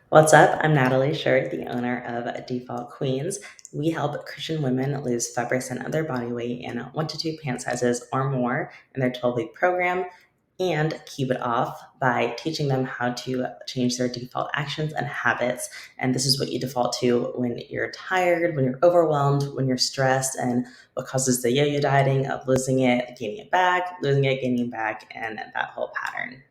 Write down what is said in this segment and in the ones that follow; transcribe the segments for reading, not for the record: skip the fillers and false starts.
What's up? I'm Natalie Scher, the owner of Default Queens. We help Christian women lose 5% of their body weight in 1 to 2 pant sizes or more in their 12-week program and keep it off by teaching them how to change their default actions and habits. And this is what you default to when you're tired, when you're overwhelmed, when you're stressed, and what causes the yo-yo dieting of losing it, gaining it back, losing it, gaining back, and that whole pattern.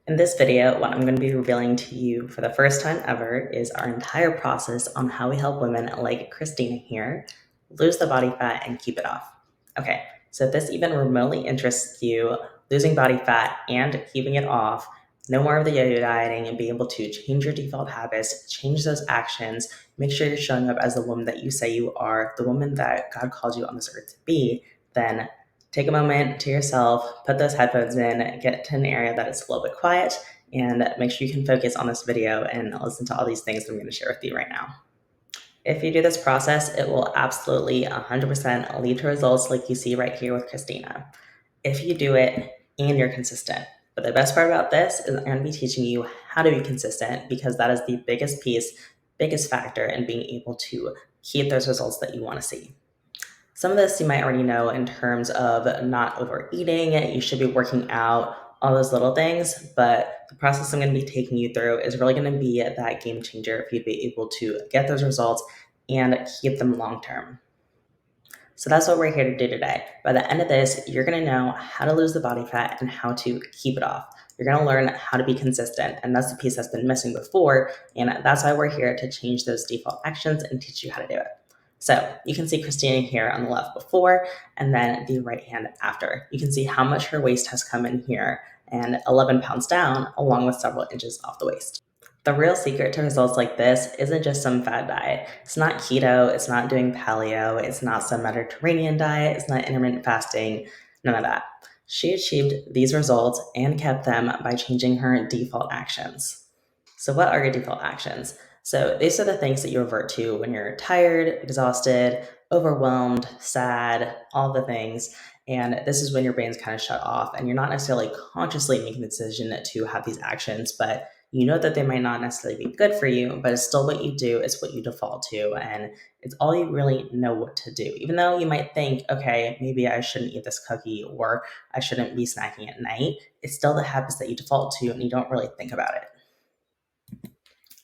In this video, what I'm going to be revealing to you for the first time ever is our entire process on how we help women like Christina here lose the body fat and keep it off. Okay, so if this even remotely interests you, losing body fat and keeping it off, no more of the yo-yo dieting, and be able to change your default habits, change those actions, make sure you're showing up as the woman that you say you are, the woman that God called you on this earth to be, then take a moment to yourself, put those headphones in, get to an area that is a little bit quiet, and make sure you can focus on this video and listen to all these things that I'm going to share with you right now. If you do this process, it will absolutely 100% lead to results like you see right here with Christina. If you do it and you're consistent. But the best part about this is I'm going to be teaching you how to be consistent, because that is the biggest piece, biggest factor in being able to keep those results that you want to see. Some of this you might already know in terms of not overeating, you should be working out, all those little things, but the process I'm going to be taking you through is really going to be that game changer if you'd be able to get those results and keep them long term. So that's what we're here to do today. By the end of this, you're going to know how to lose the body fat and how to keep it off. You're going to learn how to be consistent, and that's the piece that's been missing before, and that's why we're here to change those default actions and teach you how to do it. So you can see Christina here on the left before, and then the right hand after. You can see how much her waist has come in here, and 11 pounds down, along with several inches off the waist. The real secret to results like this isn't just some fad diet. It's not keto, it's not doing paleo, it's not some Mediterranean diet, it's not intermittent fasting, none of that. She achieved these results and kept them by changing her default actions. So, what are your default actions? So, these are the things that you revert to when you're tired, exhausted, overwhelmed, sad, all the things. And this is when your brain's kind of shut off and you're not necessarily consciously making the decision to have these actions, but you know that they might not necessarily be good for you, but it's still what you do, it's what you default to, and it's all you really know what to do. Even though you might think, okay, maybe I shouldn't eat this cookie or I shouldn't be snacking at night, it's still the habits that you default to and you don't really think about it.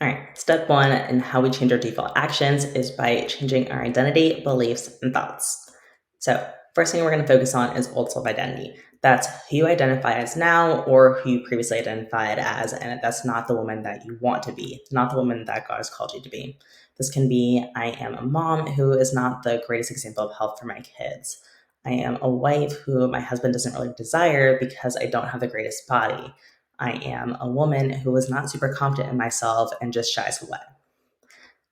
All right, step one in how we change our default actions is by changing our identity, beliefs, and thoughts. So, first thing we're going to focus on is old self identity. That's who you identify as now or who you previously identified as, and that's not the woman that you want to be, not the woman that God has called you to be. This can be I am a mom who is not the greatest example of health for my kids. I am a wife who my husband doesn't really desire because I don't have the greatest body. I am a woman who is not super confident in myself and just shies away.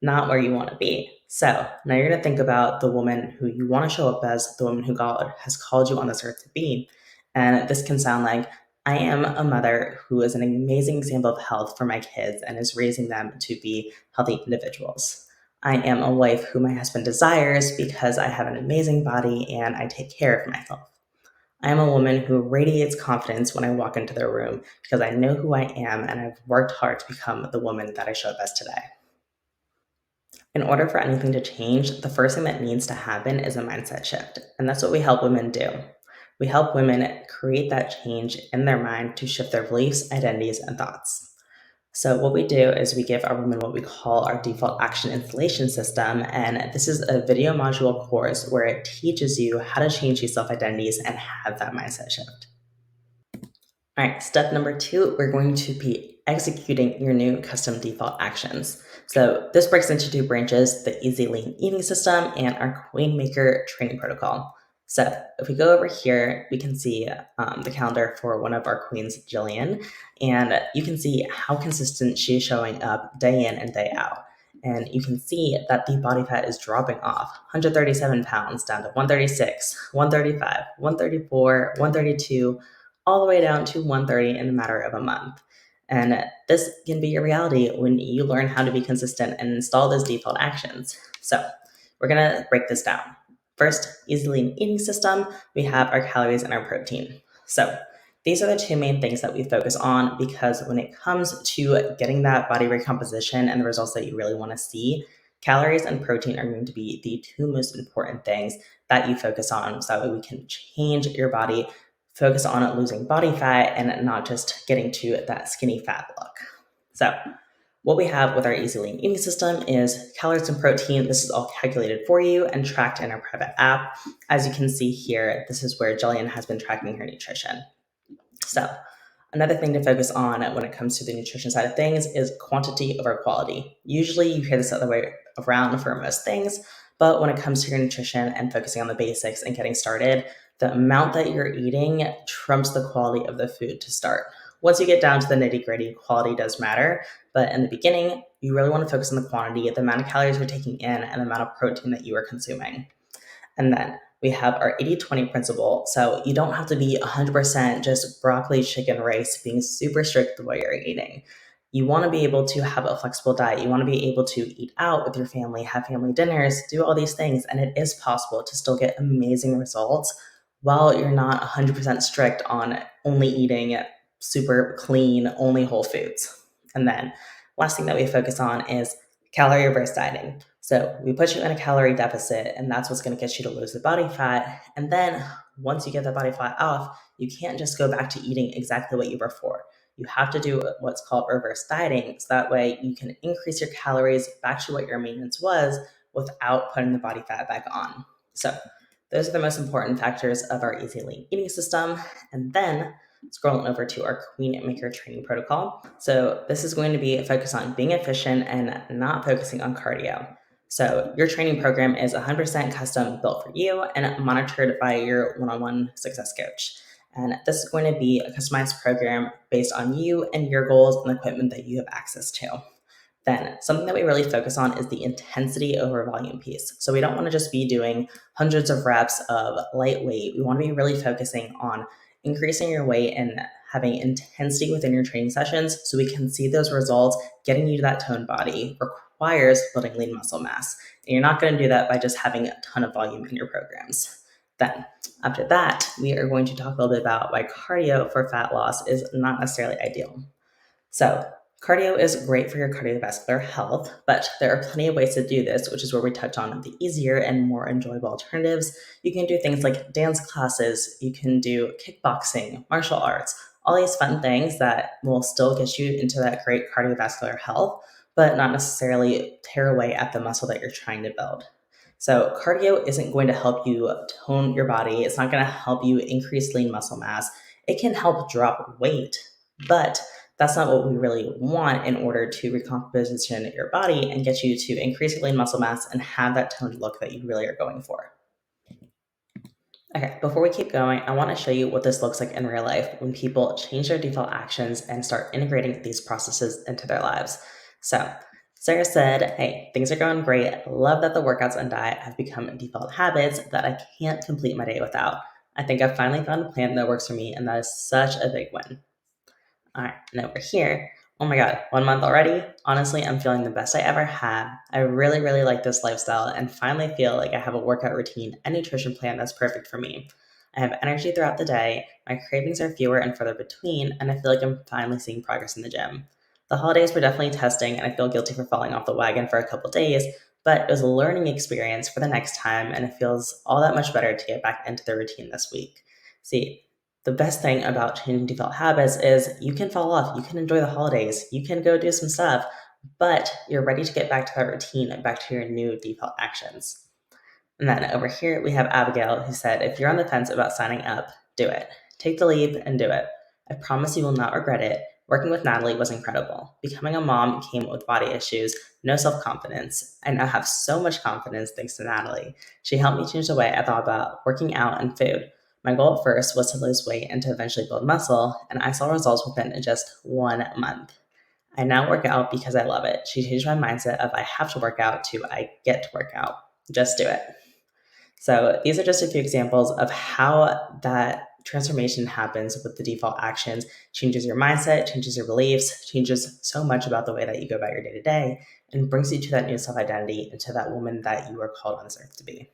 Not where you want to be. So now you're going to think about the woman who you want to show up as, the woman who God has called you on this earth to be. And this can sound like, I am a mother who is an amazing example of health for my kids and is raising them to be healthy individuals. I am a wife who my husband desires because I have an amazing body and I take care of myself. I am a woman who radiates confidence when I walk into their room because I know who I am and I've worked hard to become the woman that I show up as today. In order for anything to change, the first thing that needs to happen is a mindset shift. And that's what we help women do. We help women create that change in their mind to shift their beliefs, identities, and thoughts. So, what we do is we give our women what we call our default action installation system. And this is a video module course where it teaches you how to change these self identities and have that mindset shift. All right, step number 2, we're going to be executing your new custom default actions. So this breaks into 2 branches, the Easy Lean Eating System and our Queen Maker training protocol. So if we go over here, we can see the calendar for one of our queens, Jillian, and you can see how consistent she's showing up day in and day out. And you can see that the body fat is dropping off 137 pounds down to 136, 135, 134, 132, all the way down to 130 in a matter of a month. And this can be your reality when you learn how to be consistent and install those default actions. So we're going to break this down. First, Easy Lean Eating System, we have our calories and our protein. So These are the two main things that we focus on because when it comes to getting that body recomposition and the results that you really want to see, calories and protein are going to be the two most important things that you focus on so that way we can change your body, focus on losing body fat and not just getting to that skinny fat look. So, what we have with our Easy Lean eating system is calories and protein. This is all calculated for you and tracked in our private app. As you can see here, this is where Jillian has been tracking her nutrition. So, another thing to focus on when it comes to the nutrition side of things is quantity over quality. Usually, you hear this other way around for most things, but when it comes to your nutrition and focusing on the basics and getting started, the amount that you're eating trumps the quality of the food to start. Once you get down to the nitty gritty, quality does matter, but in the beginning, you really want to focus on the quantity, the amount of calories you're taking in, and the amount of protein that you are consuming. And then we have our 80-20 principle. So you don't have to be 100% just broccoli, chicken, rice, being super strict the way you're eating. You want to be able to have a flexible diet. You want to be able to eat out with your family, have family dinners, do all these things. And it is possible to still get amazing results while you're not 100% strict on only eating super clean, only whole foods. And then last thing that we focus on is calorie reverse dieting. So we put you in a calorie deficit, and that's what's going to get you to lose the body fat. And then once you get the body fat off, you can't just go back to eating exactly what you were before. You have to do what's called reverse dieting. So that way you can increase your calories back to what your maintenance was without putting the body fat back on. So those are the most important factors of our Easy Lean eating system. And then scrolling over to our Queen Maker training protocol. So this is going to be a focus on being efficient and not focusing on cardio. So your training program is 100% custom built for you and monitored by your one-on-one success coach. And this is going to be a customized program based on you and your goals and the equipment that you have access to. Then something that we really focus on is the intensity over volume piece. So we don't want to just be doing hundreds of reps of lightweight. We want to be really focusing on increasing your weight and having intensity within your training sessions so we can see those results. Getting you to that toned body requires building lean muscle mass. And you're not going to do that by just having a ton of volume in your programs. Then, after that, we are going to talk a little bit about why cardio for fat loss is not necessarily ideal. So, cardio is great for your cardiovascular health, but there are plenty of ways to do this, which is where we touch on the easier and more enjoyable alternatives. You can do things like dance classes, you can do kickboxing, martial arts, all these fun things that will still get you into that great cardiovascular health, but not necessarily tear away at the muscle that you're trying to build. So, cardio isn't going to help you tone your body, it's not going to help you increase lean muscle mass. It can help drop weight, but that's not what we really want in order to recomposition your body and get you to increase your lean muscle mass and have that toned look that you really are going for. Okay, before we keep going, I want to show you what this looks like in real life when people change their default actions and start integrating these processes into their lives. So, Sarah said, hey, things are going great. Love that the workouts and diet have become default habits that I can't complete my day without. I think I've finally found a plan that works for me, and that is such a big win. All right, and over here, oh my God, 1 month already? Honestly, I'm feeling the best I ever have. I really, really like this lifestyle and finally feel like I have a workout routine and nutrition plan that's perfect for me. I have energy throughout the day, my cravings are fewer and further between, and I feel like I'm finally seeing progress in the gym. The holidays were definitely testing, and I feel guilty for falling off the wagon for a couple days, but it was a learning experience for the next time, and it feels all that much better to get back into the routine this week. See, the best thing about changing default habits is you can fall off, you can enjoy the holidays, you can go do some stuff, but you're ready to get back to that routine and back to your new default actions. And then over here, we have Abigail who said, if you're on the fence about signing up, do it. Take the leap and do it. I promise you will not regret it. Working with Natalie was incredible. Becoming a mom came with body issues, no self confidence. I now have so much confidence thanks to Natalie. She helped me change the way I thought about working out and food. My goal at first was to lose weight and to eventually build muscle, and I saw results within just 1 month. I now work out because I love it. She changed my mindset of I have to work out to I get to work out. Just do it. So these are just a few examples of how that transformation happens with the default actions, changes your mindset, changes your beliefs, changes so much about the way that you go about your day to day, and brings you to that new self identity and to that woman that you are called on this earth to be.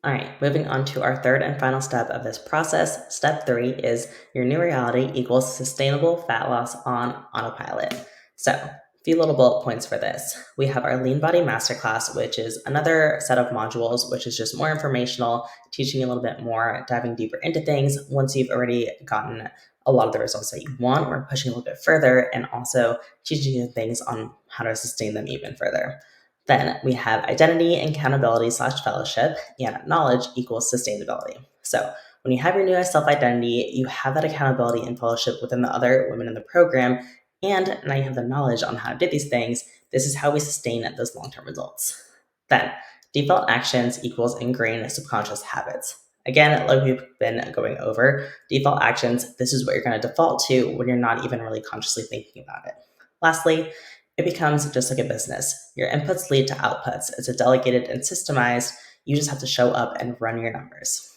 All right, moving on to our third and final step of this process. Step 3 is your new reality equals sustainable fat loss on autopilot. So, a few little bullet points for this. We have our Lean Body Masterclass, which is another set of modules, which is just more informational, teaching you a little bit more, diving deeper into things. Once you've already gotten a lot of the results that you want, we're pushing a little bit further and also teaching you things on how to sustain them even further. Then we have identity, accountability / fellowship, and knowledge equals sustainability. So when you have your new self identity, you have that accountability and fellowship within the other women in the program, and now you have the knowledge on how to do these things. This is how we sustain those long term results. Then default actions equals ingrained subconscious habits. Again, like we've been going over, default actions, this is what you're going to default to when you're not even really consciously thinking about it. Lastly, it becomes just like a business. Your inputs lead to outputs. It's a delegated and systemized. You just have to show up and run your numbers.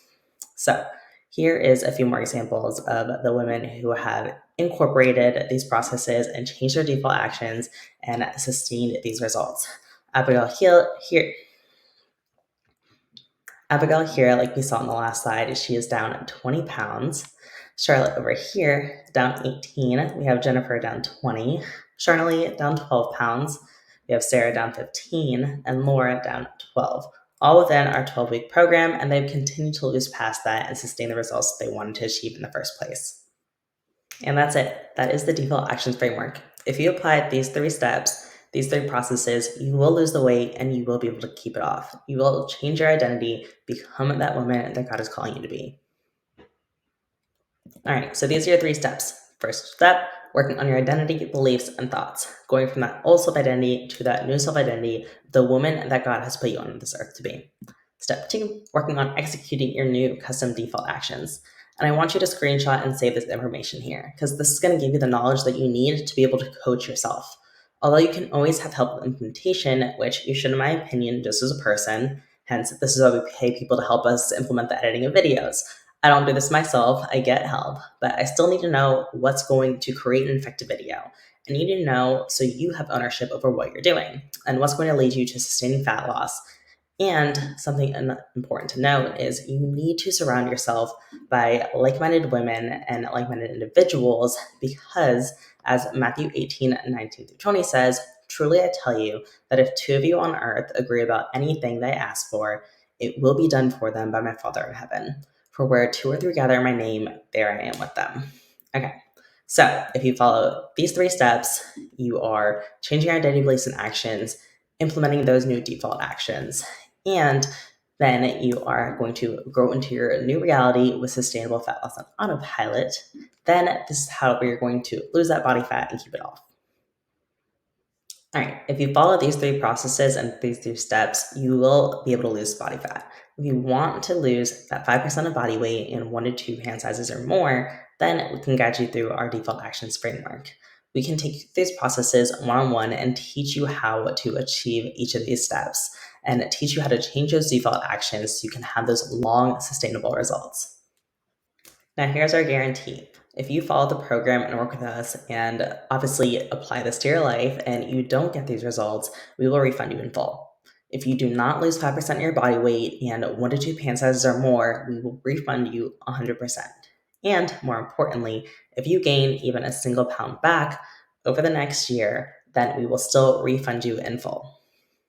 So, here is a few more examples of the women who have incorporated these processes and changed their default actions and sustained these results. Abigail here, like we saw on the last slide, she is down 20 pounds. Charlotte over here, down 18. We have Jennifer down 20. Charlie down 12 pounds. We have Sarah down 15 and Laura down 12, all within our 12-week program, and they've continued to lose past that and sustain the results they wanted to achieve in the first place. And that's it. That is the default actions framework. If you apply these 3 steps, these 3 processes, you will lose the weight and you will be able to keep it off. You will change your identity, become that woman that God is calling you to be. All right, so these are your 3 steps. First step, working on your identity, beliefs, and thoughts. Going from that old self-identity to that new self-identity, the woman that God has put you on this earth to be. Step 2, working on executing your new custom default actions. And I want you to screenshot and save this information here because this is going to give you the knowledge that you need to be able to coach yourself. Although you can always have help with implementation, which you should, in my opinion, just as a person. Hence, this is why we pay people to help us implement the editing of videos. I don't do this myself, I get help, but I still need to know what's going to create an effective video. I need to know so you have ownership over what you're doing and what's going to lead you to sustaining fat loss. And something important to note is you need to surround yourself by like-minded women and like-minded individuals because, as Matthew 18:19-20 says, truly I tell you that if 2 of you on earth agree about anything they ask for, it will be done for them by my Father in heaven. For where 2 or 3 gather in my name, there I am with them. Okay, so if you follow these 3 steps, you are changing your identity, beliefs, and actions, implementing those new default actions, and then you are going to grow into your new reality with sustainable fat loss on autopilot. Then this is how you're going to lose that body fat and keep it off. All right, if you follow these 3 processes and these 3 steps, you will be able to lose body fat. If you want to lose that 5% of body weight in 1 to 2 hand sizes or more, then we can guide you through our default actions framework. We can take these processes one-on-one and teach you how to achieve each of these steps and teach you how to change those default actions so you can have those long, sustainable results. Now, here's our guarantee. If you follow the program and work with us and obviously apply this to your life and you don't get these results, we will refund you in full. If you do not lose 5% of your body weight and 1 to 2 pant sizes or more, we will refund you 100%. And more importantly, if you gain even a single pound back over the next year, then we will still refund you in full.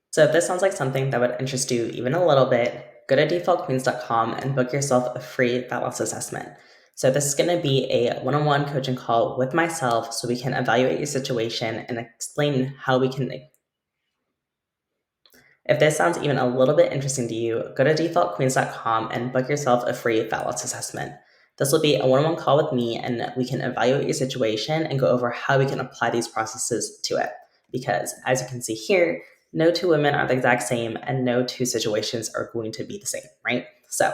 So if this sounds like something that would interest you even a little bit, go to defaultqueens.com and book yourself a free fat loss assessment. So this is going to be a one-on-one coaching call with myself so we can evaluate your situation and explain how we can. If this sounds even a little bit interesting to you, go to defaultqueens.com and book yourself a free fat loss assessment. This will be a one-on-one call with me and we can evaluate your situation and go over how we can apply these processes to it. Because as you can see here, no 2 women are the exact same and no 2 situations are going to be the same, right? So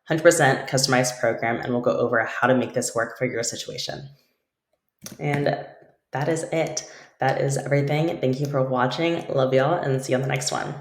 100% customized program and we'll go over how to make this work for your situation. And that is it. That is everything. Thank you for watching. Love y'all and see you on the next one.